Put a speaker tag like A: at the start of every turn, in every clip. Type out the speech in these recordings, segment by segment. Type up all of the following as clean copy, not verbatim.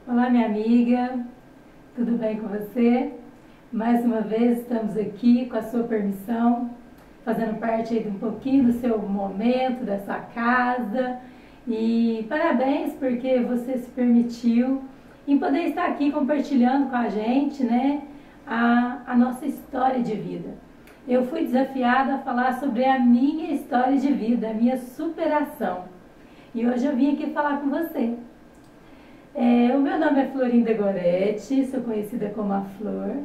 A: Olá, minha amiga, tudo bem com você? Mais uma vez estamos aqui com a sua permissão, fazendo parte aí de um pouquinho do seu momento, da sua casa. E parabéns porque você se permitiu em poder estar aqui compartilhando com a gente, né, a nossa história de vida. Eu fui desafiada a falar sobre a minha história de vida, a minha superação. E hoje eu vim aqui falar com você. O meu nome é Florinda Goretti, sou conhecida como a Flor.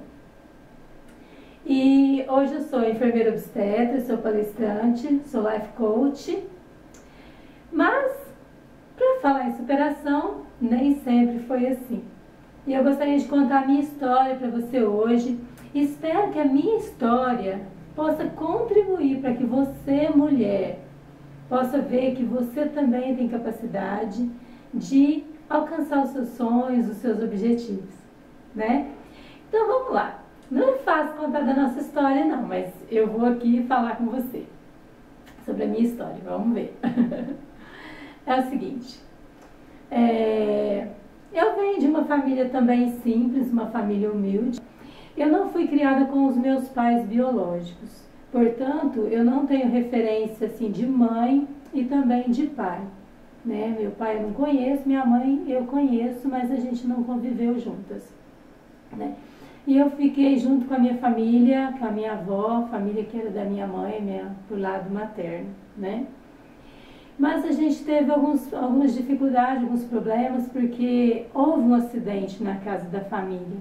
A: E hoje eu sou enfermeira obstetra, sou palestrante, sou life coach. Mas, para falar em superação, nem sempre foi assim. E eu gostaria de contar a minha história para você hoje. Espero que a minha história possa contribuir para que você, mulher, possa ver que você também tem capacidade de alcançar os seus sonhos, os seus objetivos, né? Então vamos lá. Não é fácil contar da nossa história não, mas eu vou aqui falar com você sobre a minha história, vamos ver. É o seguinte, eu venho de uma família também simples, uma família humilde. Eu não fui criada com os meus pais biológicos, portanto, eu não tenho referência assim de mãe e também de pai. Né? Meu pai eu não conheço, minha mãe eu conheço, mas a gente não conviveu juntas. Né? E eu fiquei junto com a minha família, com a minha avó, família que era da minha mãe, por lado materno. Né? Mas a gente teve algumas dificuldades, alguns problemas, porque houve um acidente na casa da família.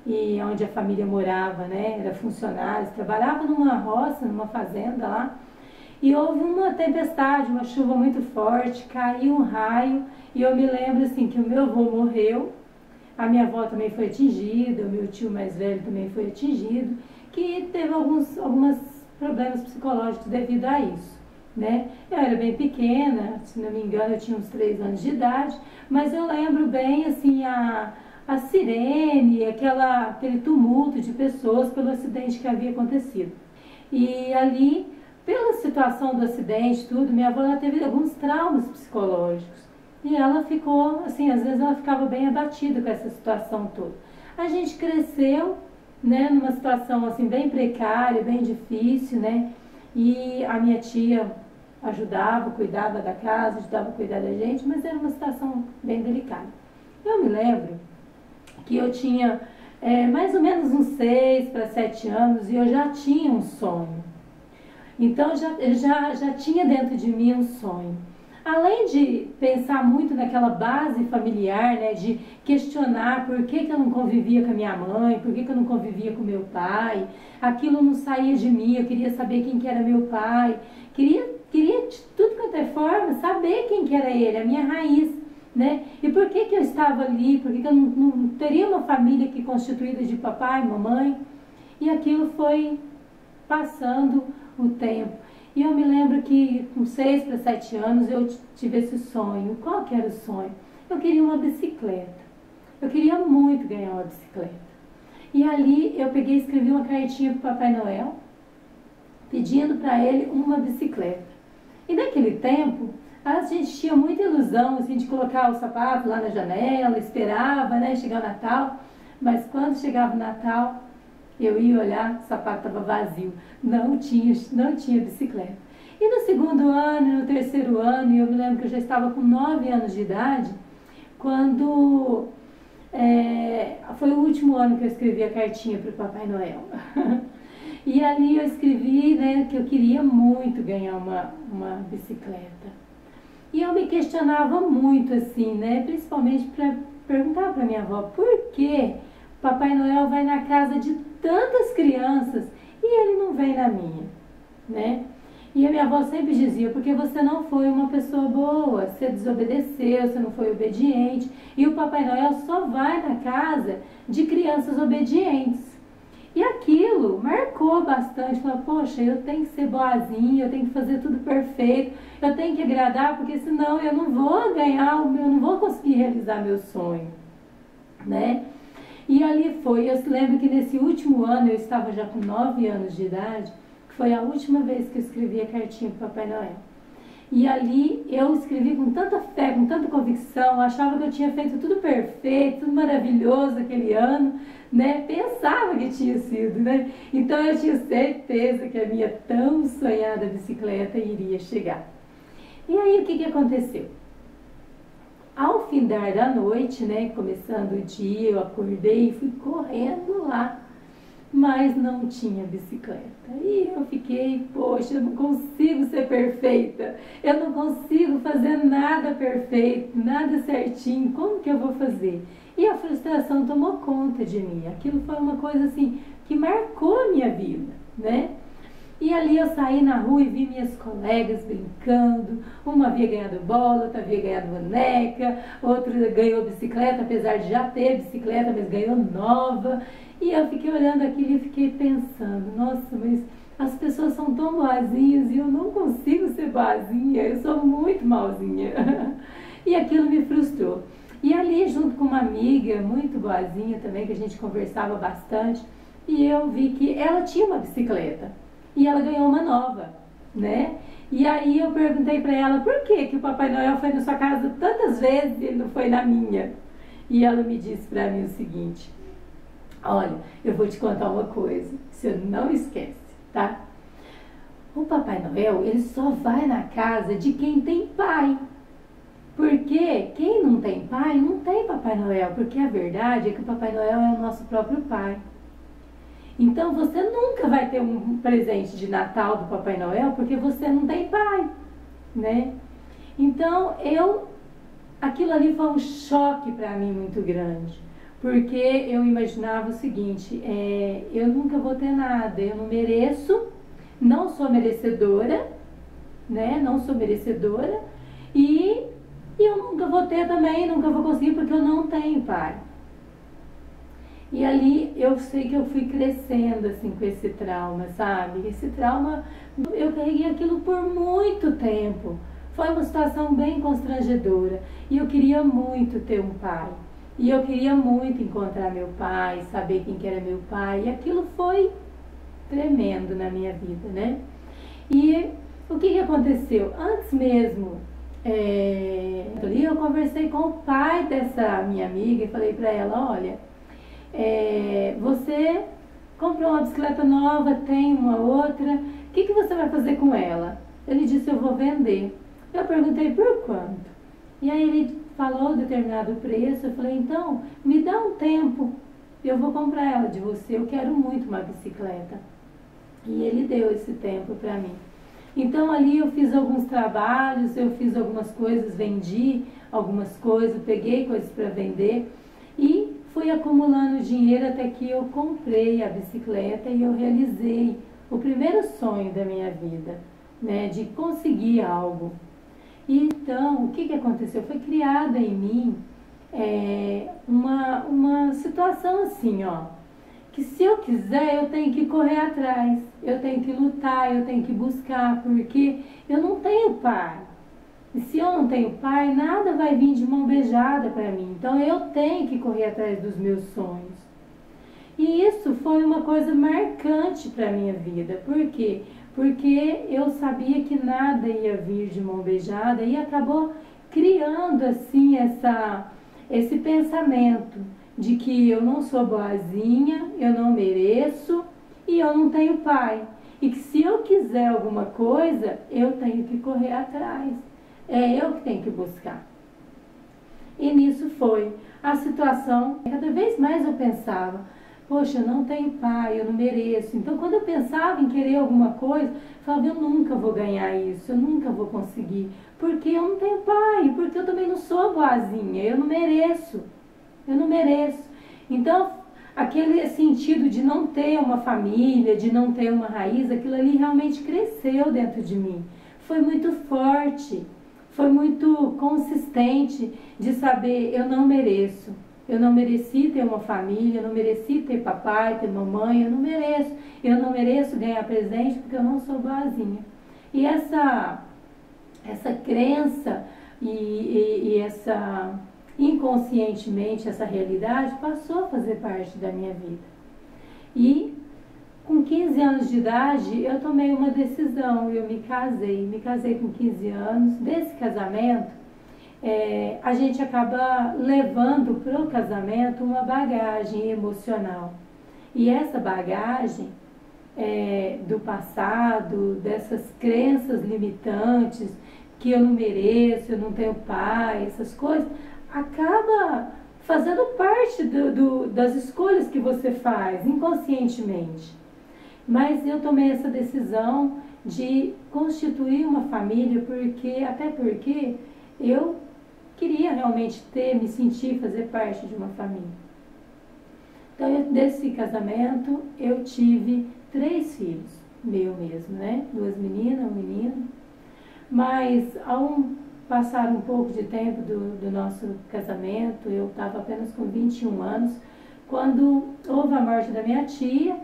A: E onde a família morava, né? Era funcionários, trabalhava numa roça, numa fazenda lá. E houve uma tempestade, uma chuva muito forte, caiu um raio, e eu me lembro assim que o meu avô morreu, a minha avó também foi atingida, o meu tio mais velho também foi atingido, que teve alguns problemas psicológicos devido a isso, né? Eu era bem pequena, se não me engano eu tinha uns 3 anos de idade, mas eu lembro bem assim a sirene, aquele tumulto de pessoas pelo acidente que havia acontecido. E ali, pela situação do acidente, tudo, minha avó teve alguns traumas psicológicos. E ela ficou, assim, às vezes ela ficava bem abatida com essa situação toda. A gente cresceu, né, numa situação, assim, bem precária, bem difícil, né? E a minha tia ajudava, cuidava da casa, ajudava a cuidar da gente, mas era uma situação bem delicada. Eu me lembro que eu tinha mais ou menos uns 6 para 7 anos e eu já tinha um sonho. Então, eu já tinha dentro de mim um sonho. Além de pensar muito naquela base familiar, né, de questionar por que eu não convivia com a minha mãe, por que eu não convivia com meu pai, aquilo não saía de mim, eu queria saber quem que era meu pai, queria de tudo quanto é forma saber quem que era ele, a minha raiz. Né? E por que eu estava ali, por que eu não teria uma família que constituída de papai, mamãe? E aquilo foi passando o tempo. E eu me lembro que com 6 para 7 anos eu tive esse sonho. Qual que era o sonho? Eu queria uma bicicleta. Eu queria muito ganhar uma bicicleta. E ali eu peguei e escrevi uma cartinha para o Papai Noel, pedindo para ele uma bicicleta. E naquele tempo, a gente tinha muita ilusão assim, de colocar o sapato lá na janela, esperava, né, chegar o Natal, mas quando chegava o Natal, eu ia olhar, o sapato estava vazio, não tinha bicicleta. E no segundo ano, no terceiro ano, eu me lembro que eu já estava com 9 anos de idade, quando foi o último ano que eu escrevi a cartinha para o Papai Noel. E ali eu escrevi, né, que eu queria muito ganhar uma bicicleta. E eu me questionava muito assim, né? Principalmente para perguntar para minha avó por que Papai Noel vai na casa de tantas crianças e ele não vem na minha, né? E a minha avó sempre dizia, porque você não foi uma pessoa boa, você desobedeceu, você não foi obediente, e o Papai Noel só vai na casa de crianças obedientes. E aquilo marcou bastante, falou, poxa, eu tenho que ser boazinha, eu tenho que fazer tudo perfeito, eu tenho que agradar, porque senão eu não vou ganhar, eu não vou conseguir realizar meu sonho, né? E ali foi, eu lembro que nesse último ano, eu estava já com 9 anos de idade, que foi a última vez que eu escrevi a cartinha para o Papai Noel. E ali eu escrevi com tanta fé, com tanta convicção, achava que eu tinha feito tudo perfeito, tudo maravilhoso aquele ano, né? Pensava que tinha sido, né? Então eu tinha certeza que a minha tão sonhada bicicleta iria chegar. E aí o que aconteceu? Ao findar da noite, né, começando o dia, eu acordei e fui correndo lá, mas não tinha bicicleta. E eu fiquei, poxa, eu não consigo ser perfeita, eu não consigo fazer nada perfeito, nada certinho, como que eu vou fazer? E a frustração tomou conta de mim. Aquilo foi uma coisa assim que marcou a minha vida, né? E ali eu saí na rua e vi minhas colegas brincando, uma havia ganhado bola, outra havia ganhado boneca, outra ganhou bicicleta, apesar de já ter bicicleta, mas ganhou nova. E eu fiquei olhando aquilo e fiquei pensando, nossa, mas as pessoas são tão boazinhas e eu não consigo ser boazinha, eu sou muito malzinha. E aquilo me frustrou. E ali, junto com uma amiga muito boazinha também, que a gente conversava bastante, e eu vi que ela tinha uma bicicleta. E ela ganhou uma nova, né? E aí eu perguntei para ela, por que o Papai Noel foi na sua casa tantas vezes e ele não foi na minha? E ela me disse para mim o seguinte, olha, eu vou te contar uma coisa, você não esquece, tá? O Papai Noel, ele só vai na casa de quem tem pai. Porque quem não tem pai, não tem Papai Noel. Porque a verdade é que o Papai Noel é o nosso próprio pai. Então você nunca vai ter um presente de Natal do Papai Noel porque você não tem pai, né? Então aquilo ali foi um choque para mim muito grande, porque eu imaginava o seguinte, eu nunca vou ter nada, eu não mereço, não sou merecedora, né? Não sou merecedora e eu nunca vou ter também, nunca vou conseguir porque eu não tenho pai. E ali eu sei que eu fui crescendo assim com esse trauma, sabe? Esse trauma, eu carreguei aquilo por muito tempo. Foi uma situação bem constrangedora. E eu queria muito ter um pai. E eu queria muito encontrar meu pai, saber quem que era meu pai. E aquilo foi tremendo na minha vida, né? E o que aconteceu? Antes mesmo, eu conversei com o pai dessa minha amiga e falei para ela, olha, você comprou uma bicicleta nova, tem uma outra, o que você vai fazer com ela? Ele disse, eu vou vender. Eu perguntei por quanto? E aí ele falou determinado preço, eu falei, então, me dá um tempo, eu vou comprar ela de você, eu quero muito uma bicicleta. E ele deu esse tempo para mim. Então ali eu fiz alguns trabalhos, eu fiz algumas coisas, vendi algumas coisas, peguei coisas para vender e fui acumulando dinheiro até que eu comprei a bicicleta e eu realizei o primeiro sonho da minha vida, né, de conseguir algo. E então, o que aconteceu? Foi criada em mim uma situação assim, ó, que se eu quiser eu tenho que correr atrás, eu tenho que lutar, eu tenho que buscar, porque eu não tenho pai. E se eu não tenho pai, nada vai vir de mão beijada para mim. Então eu tenho que correr atrás dos meus sonhos. E isso foi uma coisa marcante para a minha vida. Por quê? Porque eu sabia que nada ia vir de mão beijada e acabou criando assim esse pensamento de que eu não sou boazinha, eu não mereço e eu não tenho pai. E que se eu quiser alguma coisa, eu tenho que correr atrás. É eu que tenho que buscar. E nisso foi a situação. Cada vez mais eu pensava, poxa, eu não tenho pai, eu não mereço. Então quando eu pensava em querer alguma coisa, eu falava, eu nunca vou ganhar isso, eu nunca vou conseguir. Porque eu não tenho pai, porque eu também não sou boazinha, eu não mereço. Eu não mereço. Então, aquele sentido de não ter uma família, de não ter uma raiz, aquilo ali realmente cresceu dentro de mim. Foi muito forte, foi muito consistente de saber, eu não mereço. Eu não mereci ter uma família, eu não mereci ter papai, ter mamãe, eu não mereço. Eu não mereço ganhar presente porque eu não sou boazinha. E essa crença e essa inconscientemente essa realidade passou a fazer parte da minha vida. E com 15 anos de idade, eu tomei uma decisão, eu me casei com 15 anos. Desse casamento, a gente acaba levando para o casamento uma bagagem emocional. E essa bagagem do passado, dessas crenças limitantes, que eu não mereço, eu não tenho pai, essas coisas, acaba fazendo parte das escolhas que você faz inconscientemente. Mas eu tomei essa decisão de constituir uma família, até porque eu queria realmente me sentir, fazer parte de uma família. Então, desse casamento, eu tive 3 filhos, meu mesmo, né? 2 meninas, um menino. Mas, ao passar um pouco de tempo do nosso casamento, eu estava apenas com 21 anos, quando houve a morte da minha tia,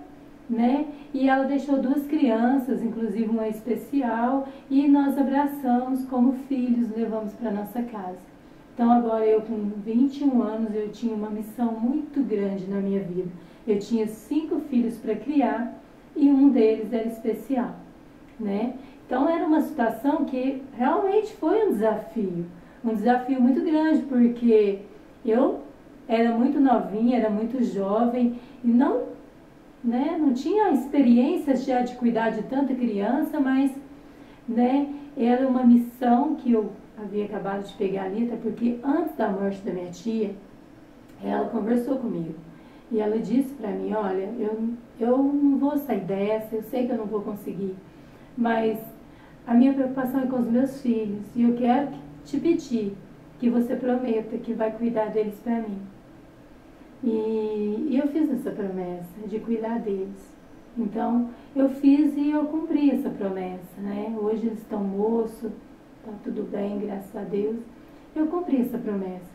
A: né? E ela deixou 2 crianças, inclusive uma especial, e nós abraçamos como filhos, levamos para nossa casa. Então agora eu com 21 anos, eu tinha uma missão muito grande na minha vida. Eu tinha 5 filhos para criar e um deles era especial, né? Então era uma situação que realmente foi um desafio muito grande, porque eu era muito novinha, era muito jovem e não tinha experiência já de cuidar de tanta criança, mas, né, era uma missão que eu havia acabado de pegar ali, até porque antes da morte da minha tia, ela conversou comigo. E ela disse para mim, olha, eu não vou sair dessa, eu sei que eu não vou conseguir, mas a minha preocupação é com os meus filhos, e eu quero te pedir que você prometa que vai cuidar deles para mim. E eu fiz essa promessa de cuidar deles. Então, eu fiz e eu cumpri essa promessa, né? Hoje eles estão moços, tá tudo bem, graças a Deus. Eu cumpri essa promessa.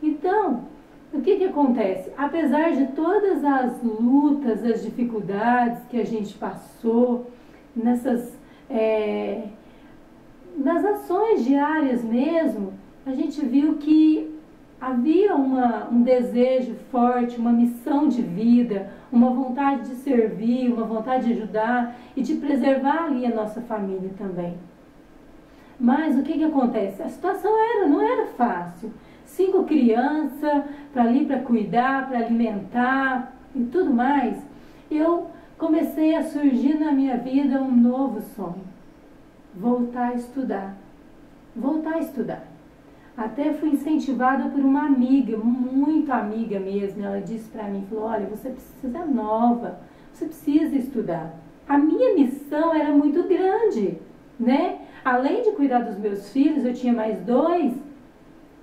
A: Então, o que acontece? Apesar de todas as lutas, as dificuldades que a gente passou, nas ações diárias mesmo, a gente viu que havia um desejo forte, uma missão de vida, uma vontade de servir, uma vontade de ajudar e de preservar ali a nossa família também. Mas o que acontece? A situação não era fácil. 5 crianças para cuidar, para alimentar e tudo mais. Eu comecei a surgir na minha vida um novo sonho. Voltar a estudar. Voltar a estudar. Até fui incentivada por uma amiga, muito amiga mesmo. Ela disse para mim, falou, olha, você precisa nova, você precisa estudar. A minha missão era muito grande, né? Além de cuidar dos meus filhos, eu tinha mais 2,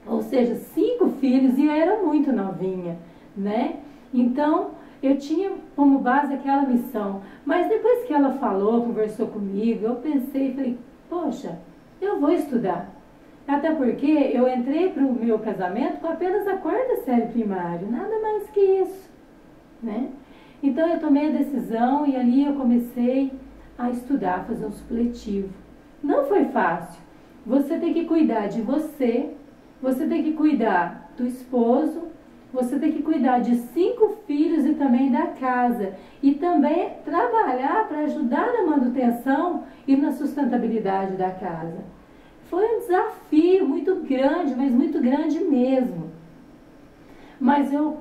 A: ou seja, 5 filhos, e eu era muito novinha, né? Então, eu tinha como base aquela missão. Mas depois que ela falou, conversou comigo, eu pensei, falei, poxa, eu vou estudar. Até porque eu entrei para o meu casamento com apenas a 4ª série primária, nada mais que isso, né? Então eu tomei a decisão e ali eu comecei a estudar, a fazer um supletivo. Não foi fácil. Você tem que cuidar de você tem que cuidar do esposo, você tem que cuidar de 5 filhos e também da casa. E também trabalhar para ajudar na manutenção e na sustentabilidade da casa. Foi um desafio muito grande, mas muito grande mesmo. Mas eu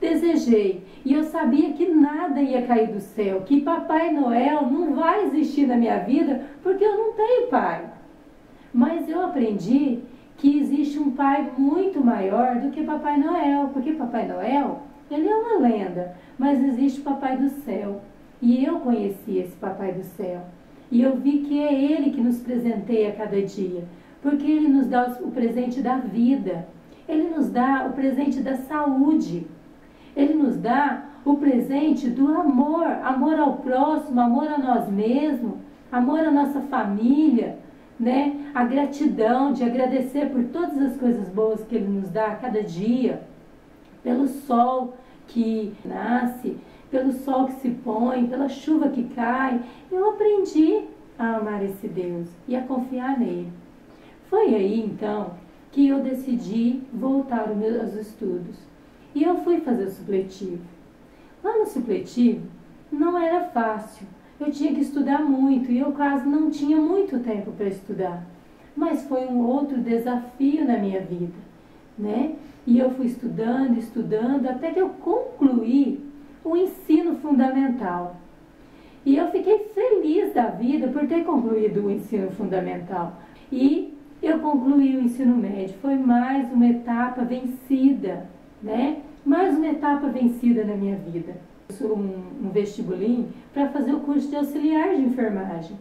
A: desejei, e eu sabia que nada ia cair do céu, que Papai Noel não vai existir na minha vida, porque eu não tenho pai. Mas eu aprendi que existe um pai muito maior do que Papai Noel, porque Papai Noel, ele é uma lenda, mas existe o Papai do Céu. E eu conheci esse Papai do Céu. E eu vi que é Ele que nos presenteia a cada dia, porque Ele nos dá o presente da vida, Ele nos dá o presente da saúde, Ele nos dá o presente do amor, amor ao próximo, amor a nós mesmos, amor à nossa família, né? A gratidão de agradecer por todas as coisas boas que Ele nos dá a cada dia, pelo sol que nasce, pelo sol que se põe, pela chuva que cai. Eu aprendi a amar esse Deus e a confiar nele. Foi aí, então, que eu decidi voltar aos estudos. E eu fui fazer o supletivo. Lá no supletivo, não era fácil. Eu tinha que estudar muito e eu quase não tinha muito tempo para estudar. Mas foi um outro desafio na minha vida, né? E eu fui estudando, estudando, até que eu concluí o ensino fundamental. E eu fiquei feliz da vida por ter concluído o ensino fundamental. E eu concluí o ensino médio. Foi mais uma etapa vencida, né? Mais uma etapa vencida na minha vida. Um vestibulinho para fazer o curso de auxiliar de enfermagem.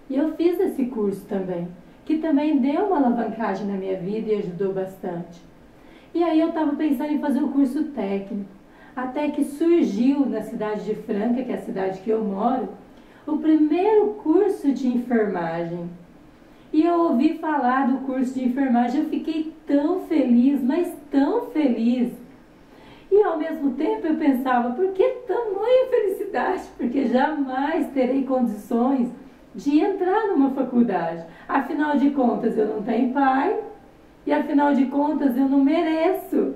A: E eu fiz esse curso também, que também deu uma alavancagem na minha vida e ajudou bastante. E aí eu estava pensando em fazer o curso técnico, até que surgiu na cidade de Franca, que é a cidade que eu moro, o primeiro curso de enfermagem. E eu ouvi falar do curso de enfermagem, eu fiquei tão feliz, mas tão feliz. E ao mesmo tempo eu pensava, por que tamanha felicidade? Porque jamais terei condições de entrar numa faculdade. Afinal de contas, eu não tenho pai e afinal de contas eu não mereço.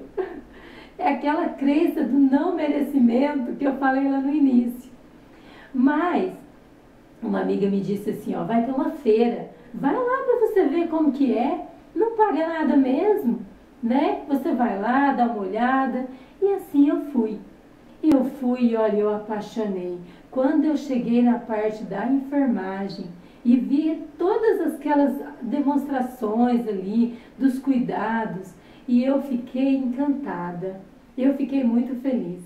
A: É aquela crença do não merecimento que eu falei lá no início. Mas uma amiga me disse assim, ó, vai ter uma feira, vai lá para você ver como que é, não paga nada mesmo, né? Você vai lá, dá uma olhada. E assim eu fui. E olha, eu apaixonei. Quando eu cheguei na parte da enfermagem e vi todas aquelas demonstrações ali, dos cuidados, e eu fiquei encantada. Eu fiquei muito feliz.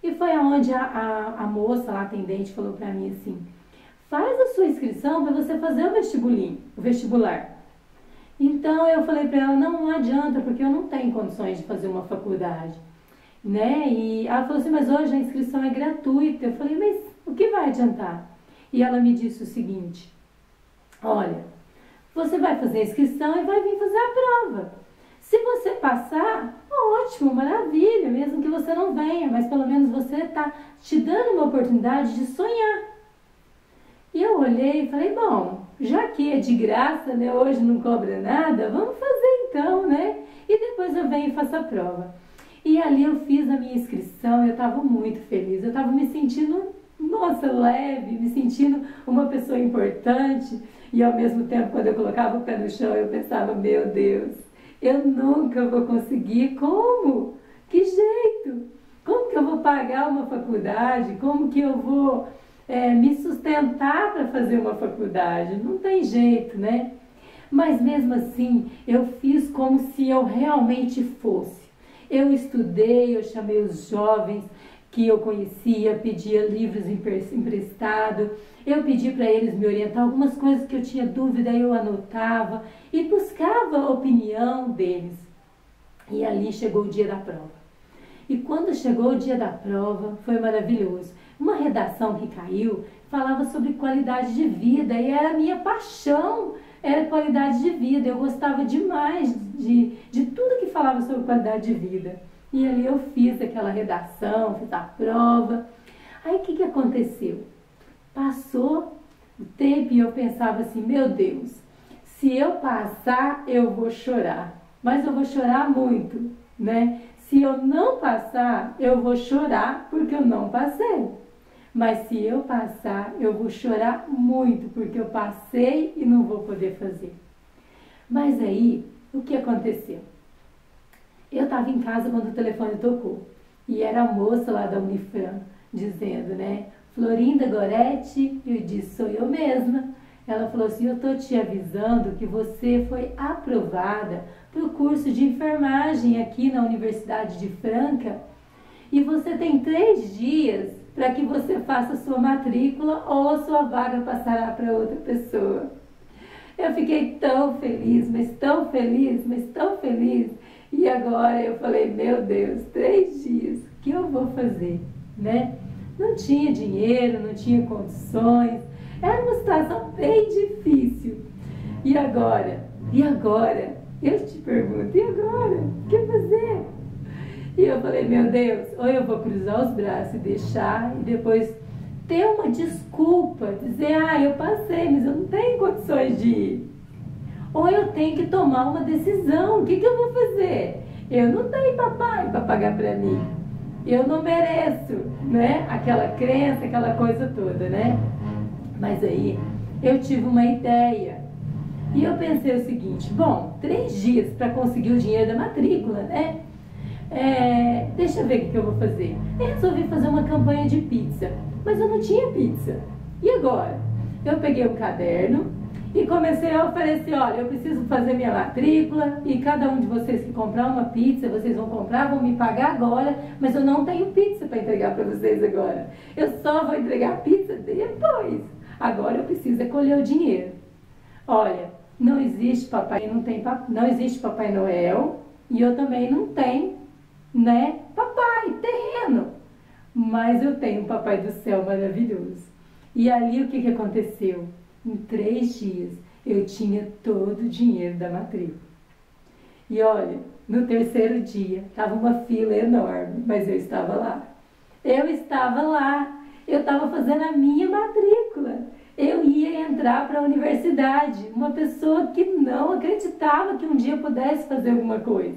A: E foi aonde a moça, a atendente, falou para mim assim, faz a sua inscrição para você fazer o vestibular. Então eu falei para ela, não adianta, porque eu não tenho condições de fazer uma faculdade, né? E ela falou assim, mas hoje a inscrição é gratuita. Eu falei, mas o que vai adiantar? E ela me disse o seguinte, olha, você vai fazer a inscrição e vai vir fazer a prova. Se você passar, ótimo, maravilha, mesmo que você não venha, mas pelo menos você está te dando uma oportunidade de sonhar. E eu olhei e falei, bom, já que é de graça, né, hoje não cobra nada, vamos fazer então, né? E depois eu venho e faço a prova. E ali eu fiz a minha inscrição e eu estava muito feliz, eu estava me sentindo, nossa, leve, me sentindo uma pessoa importante. E ao mesmo tempo, quando eu colocava o pé no chão, eu pensava, meu Deus, eu nunca vou conseguir, como? Que jeito? Como que eu vou pagar uma faculdade? Como que eu vou me sustentar para fazer uma faculdade? Não tem jeito, né? Mas mesmo assim, eu fiz como se eu realmente fosse. Eu estudei, eu chamei os jovens que eu conhecia, pedia livros emprestados, eu pedi para eles me orientar, algumas coisas que eu tinha dúvida eu anotava e buscava a opinião deles. E ali chegou o dia da prova. E quando chegou o dia da prova, foi maravilhoso. Uma redação que caiu falava sobre qualidade de vida e era a minha paixão, era qualidade de vida. Eu gostava demais de tudo que falava sobre qualidade de vida. E ali eu fiz aquela redação, fiz a prova. Aí o que aconteceu? Passou o tempo e eu pensava assim, meu Deus, se eu passar eu vou chorar, mas eu vou chorar muito, né? Se eu não passar, eu vou chorar porque eu não passei. Mas se eu passar, eu vou chorar muito porque eu passei e não vou poder fazer. Mas aí, o que aconteceu? Eu estava em casa quando o telefone tocou. E era a moça lá da Unifran, dizendo, né? Florinda Goretti, eu disse, sou eu mesma. Ela falou assim, eu estou te avisando que você foi aprovada para o curso de enfermagem aqui na Universidade de Franca e você tem 3 dias para que você faça a sua matrícula ou a sua vaga passará para outra pessoa. Eu fiquei tão feliz, mas tão feliz, mas tão feliz. E agora eu falei, meu Deus, 3 dias, o que eu vou fazer, né? Não tinha dinheiro, não tinha condições, era uma situação bem difícil. E agora? E agora? Eu te pergunto, e agora? O que fazer? E eu falei, meu Deus, ou eu vou cruzar os braços e deixar, e depois ter uma desculpa, dizer, eu passei, mas eu não tenho condições de ir. Ou eu tenho que tomar uma decisão, o que eu vou fazer? Eu não tenho papai para pagar para mim. eu não mereço, né? Aquela crença, aquela coisa toda, né? Mas aí eu tive uma ideia e eu pensei o seguinte: bom, 3 dias para conseguir o dinheiro da matrícula, né? Deixa eu ver o que eu vou fazer. Eu resolvi fazer uma campanha de pizza, mas eu não tinha pizza. E agora? Eu peguei um caderno e comecei a oferecer: olha, eu preciso fazer minha matrícula e cada um de vocês que comprar uma pizza, vocês vão comprar, vão me pagar agora, mas eu não tenho pizza para entregar para vocês agora. Eu só vou entregar pizza depois. Agora eu preciso colher o dinheiro. Olha, não existe não existe Papai Noel e eu também não tenho, né, papai terreno, mas eu tenho um Papai do Céu maravilhoso. E ali o que aconteceu? Em 3 dias eu tinha todo o dinheiro da matrícula. E olha, no 3º dia estava uma fila enorme, mas eu estava lá. Eu estava lá, eu estava fazendo a minha matrícula. Eu ia entrar para a universidade, uma pessoa que não acreditava que um dia pudesse fazer alguma coisa.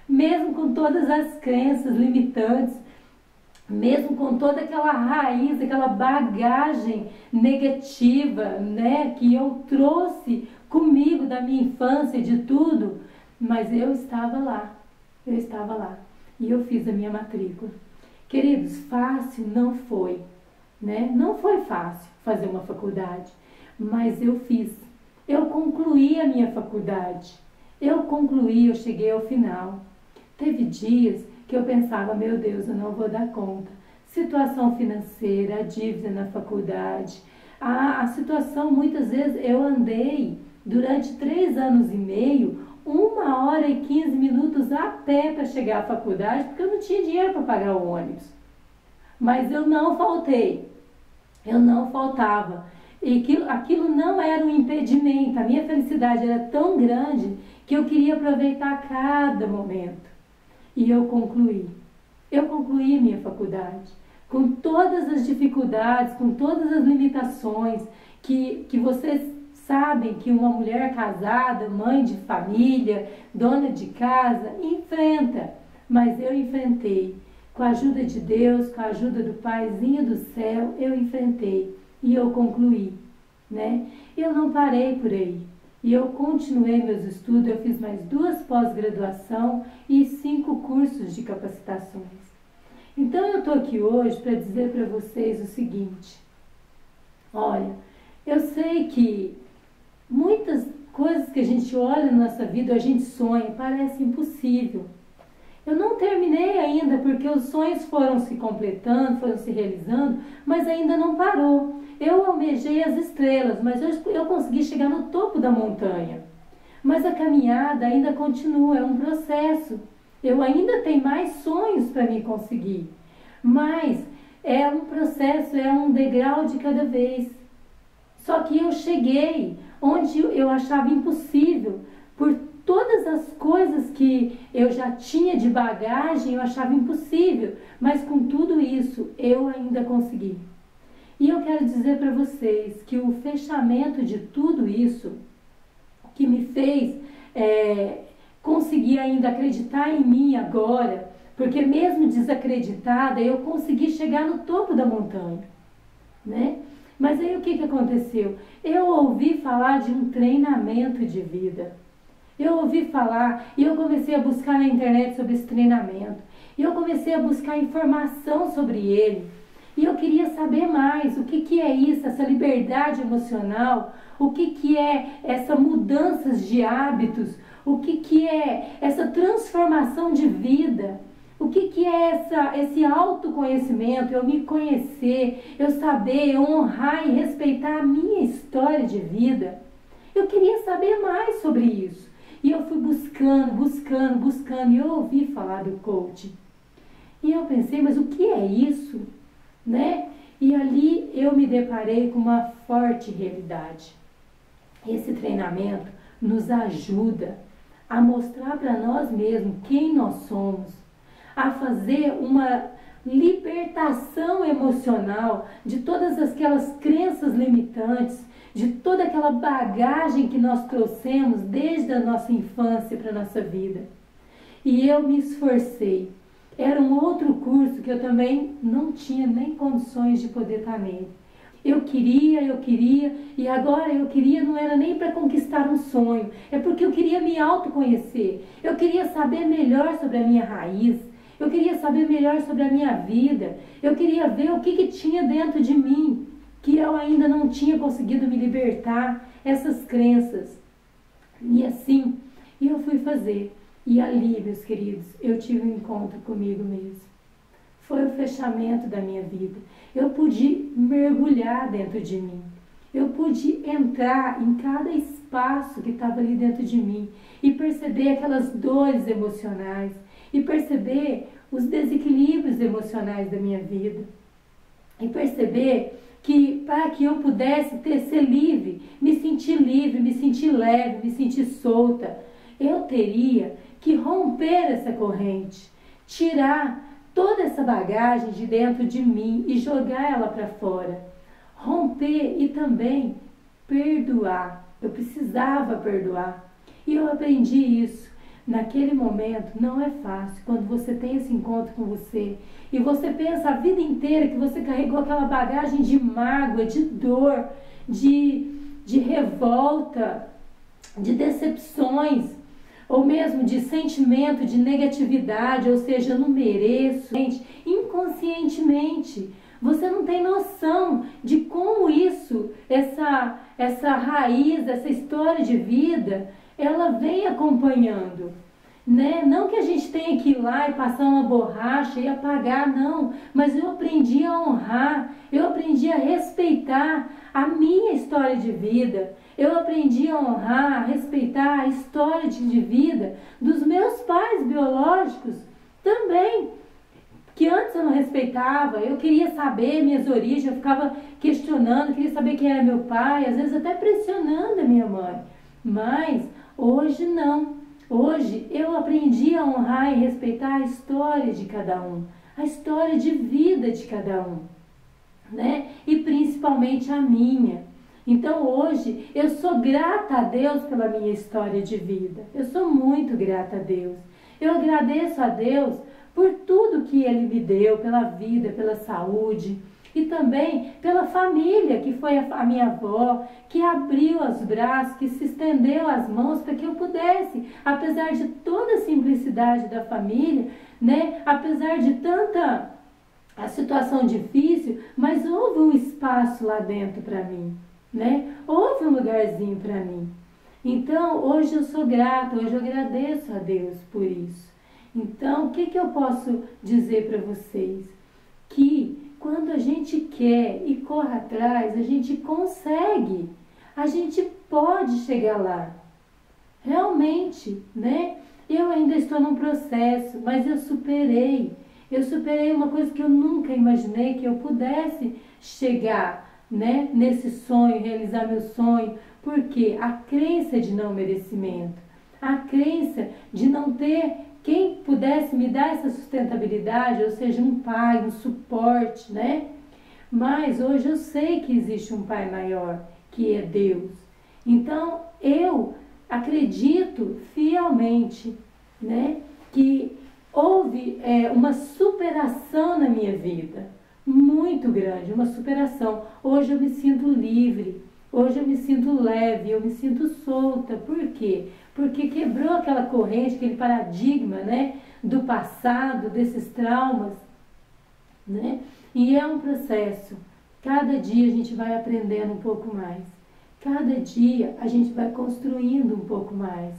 A: Mesmo com todas as crenças limitantes, mesmo com toda aquela raiz, aquela bagagem negativa, né, que eu trouxe comigo da minha infância, de tudo, mas eu estava lá e eu fiz a minha matrícula. Queridos, fácil não foi, né? Não foi fácil fazer uma faculdade, mas eu fiz. Eu concluí a minha faculdade. Eu cheguei ao final. Teve dias que eu pensava: meu Deus, eu não vou dar conta. Situação financeira, a dívida na faculdade, a situação, muitas vezes eu andei durante 3 anos e meio, 1h15 a pé para chegar à faculdade, porque eu não tinha dinheiro para pagar o ônibus. Mas eu não faltei, eu não faltava. E aquilo não era um impedimento, a minha felicidade era tão grande que eu queria aproveitar cada momento. E eu concluí minha faculdade, com todas as dificuldades, com todas as limitações que vocês sabem que uma mulher casada, mãe de família, dona de casa, enfrenta. Mas eu enfrentei, com a ajuda de Deus, com a ajuda do Paizinho do céu, eu enfrentei e eu concluí, né? Eu não parei por aí. E eu continuei meus estudos, eu fiz mais 2 pós-graduação e 5 cursos de capacitações. Então eu estou aqui hoje para dizer para vocês o seguinte: olha, eu sei que muitas coisas que a gente olha na nossa vida, a gente sonha, parece impossível. Eu não terminei ainda porque os sonhos foram se completando, foram se realizando, mas ainda não parou. Eu almejei as estrelas, mas eu consegui chegar no topo da montanha. Mas a caminhada ainda continua, é um processo. Eu ainda tenho mais sonhos para me conseguir. Mas é um processo, é um degrau de cada vez. Só que eu cheguei onde eu achava impossível, por todas as coisas que eu já tinha de bagagem, eu achava impossível. Mas com tudo isso, eu ainda consegui. E eu quero dizer para vocês que o fechamento de tudo isso, que me fez conseguir ainda acreditar em mim agora, porque mesmo desacreditada, eu consegui chegar no topo da montanha, né? Mas aí o que aconteceu? Eu ouvi falar de um treinamento de vida. Eu ouvi falar e eu comecei a buscar na internet sobre esse treinamento. E eu comecei a buscar informação sobre ele. E eu queria saber mais, o que é isso, essa liberdade emocional, o que é essa mudanças de hábitos, o que é essa transformação de vida, o que é esse autoconhecimento, eu me conhecer, eu saber, eu honrar e respeitar a minha história de vida. Eu queria saber mais sobre isso. E eu fui buscando, e eu ouvi falar do coaching. E eu pensei, mas o que é isso? Né? E ali eu me deparei com uma forte realidade. Esse treinamento nos ajuda a mostrar para nós mesmos quem nós somos, a fazer uma libertação emocional de todas aquelas crenças limitantes, de toda aquela bagagem que nós trouxemos desde a nossa infância para a nossa vida. E eu me esforcei. Era um outro curso que eu também não tinha nem condições de poder estar nele. Eu queria, e agora eu queria não era nem para conquistar um sonho, é porque eu queria me autoconhecer, eu queria saber melhor sobre a minha raiz, eu queria saber melhor sobre a minha vida, eu queria ver o que tinha dentro de mim, que eu ainda não tinha conseguido me libertar, essas crenças. E assim, eu fui fazer. E ali, meus queridos, eu tive um encontro comigo mesmo. Foi o fechamento da minha vida. Eu pude mergulhar dentro de mim. Eu pude entrar em cada espaço que estava ali dentro de mim e perceber aquelas dores emocionais e perceber os desequilíbrios emocionais da minha vida e perceber que para que eu pudesse ser livre, me sentir leve, me sentir solta, eu teria que romper essa corrente, tirar toda essa bagagem de dentro de mim e jogar ela para fora. Romper e também perdoar. Eu precisava perdoar. E eu aprendi isso. Naquele momento não é fácil. Quando você tem esse encontro com você e você pensa a vida inteira que você carregou aquela bagagem de mágoa, de dor, de revolta, de decepções, ou mesmo de sentimento de negatividade, ou seja, eu não mereço, inconscientemente. Você não tem noção de como isso, essa raiz, essa história de vida, ela vem acompanhando, né? Não que a gente tenha que ir lá e passar uma borracha e apagar, não. Mas eu aprendi a honrar, eu aprendi a respeitar a minha história de vida. Eu aprendi a honrar, a respeitar a história de vida dos meus pais biológicos também, que antes eu não respeitava. Eu queria saber minhas origens, eu ficava questionando, queria saber quem era meu pai, às vezes até pressionando a minha mãe. Mas hoje não. Hoje eu aprendi a honrar e respeitar a história de cada um, a história de vida de cada um, né? E principalmente a minha. Então hoje eu sou grata a Deus pela minha história de vida. Eu sou muito grata a Deus. Eu agradeço a Deus por tudo que Ele me deu, pela vida, pela saúde e também pela família, que foi a minha avó, que abriu os braços, que se estendeu as mãos para que eu pudesse, apesar de toda a simplicidade da família, né? Apesar de tanta a situação difícil, mas houve um espaço lá dentro para mim, né? Houve um lugarzinho para mim. Então, hoje eu sou grata, hoje eu agradeço a Deus por isso. Então, o que eu posso dizer para vocês? Que quando a gente quer e corre atrás, a gente consegue. A gente pode chegar lá. Realmente, né? Eu ainda estou num processo, mas eu superei. Eu superei uma coisa que eu nunca imaginei que eu pudesse chegar, né? Nesse sonho, realizar meu sonho. Porque a crença de não merecimento, a crença de não ter quem pudesse me dar essa sustentabilidade, ou seja, um pai, um suporte, né? Mas hoje eu sei que existe um pai maior, que é Deus. Então, eu acredito fielmente, né, que houve uma superação na minha vida, muito grande, uma superação. Hoje eu me sinto livre, hoje eu me sinto leve, eu me sinto solta. Por quê? Porque quebrou aquela corrente, aquele paradigma, né, do passado, desses traumas, né? E é um processo. Cada dia a gente vai aprendendo um pouco mais. Cada dia a gente vai construindo um pouco mais.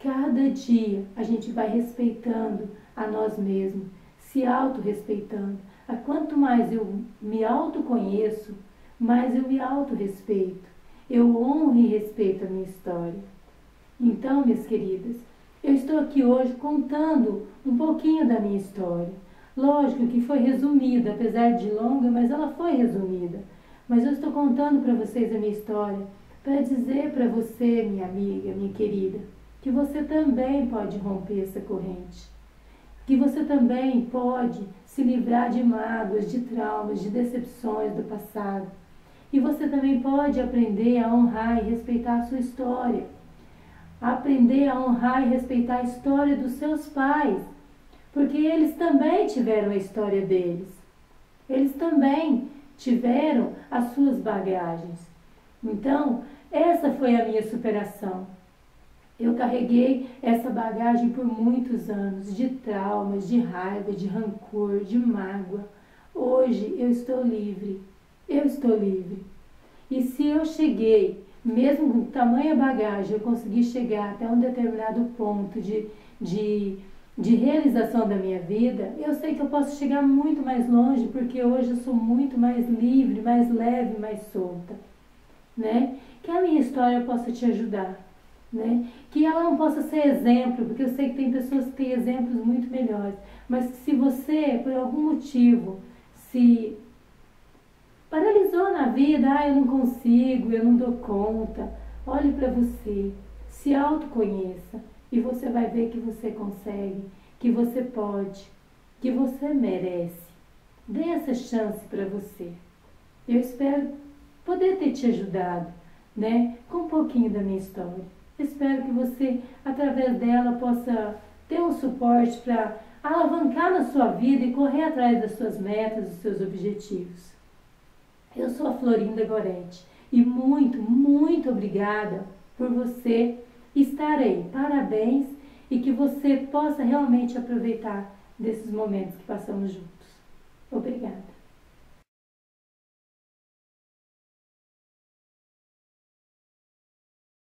A: Cada dia a gente vai respeitando a nós mesmos, se autorrespeitando. A quanto mais eu me autoconheço, mais eu me autorrespeito. Eu honro e respeito a minha história. Então, minhas queridas, eu estou aqui hoje contando um pouquinho da minha história. Lógico que foi resumida, apesar de longa, mas ela foi resumida. Mas eu estou contando para vocês a minha história para dizer para você, minha amiga, minha querida, que você também pode romper essa corrente. Que você também pode se livrar de mágoas, de traumas, de decepções do passado. E você também pode aprender a honrar e respeitar a sua história. Aprender a honrar e respeitar a história dos seus pais. porque eles também tiveram a história deles. Eles também tiveram as suas bagagens. Então, essa foi a minha superação. Eu carreguei essa bagagem por muitos anos, de traumas, de raiva, de rancor, de mágoa. Hoje eu estou livre. Eu estou livre. E se eu cheguei, mesmo com tamanha bagagem, eu consegui chegar até um determinado ponto de realização da minha vida, eu sei que eu posso chegar muito mais longe, porque hoje eu sou muito mais livre, mais leve, mais solta, né? Que a minha história possa te ajudar, né? Que ela não possa ser exemplo, porque eu sei que tem pessoas que têm exemplos muito melhores, mas que se você, por algum motivo, se paralisou na vida, eu não consigo, eu não dou conta, olhe para você, se autoconheça e você vai ver que você consegue, que você pode, que você merece. Dê essa chance para você. Eu espero poder ter te ajudado, né, com um pouquinho da minha história. Espero que você, através dela, possa ter um suporte para alavancar na sua vida e correr atrás das suas metas, dos seus objetivos. Eu sou a Florinda Goretti e muito, muito obrigada por você estar aí. Parabéns e que você possa realmente aproveitar desses momentos que passamos juntos. Obrigada.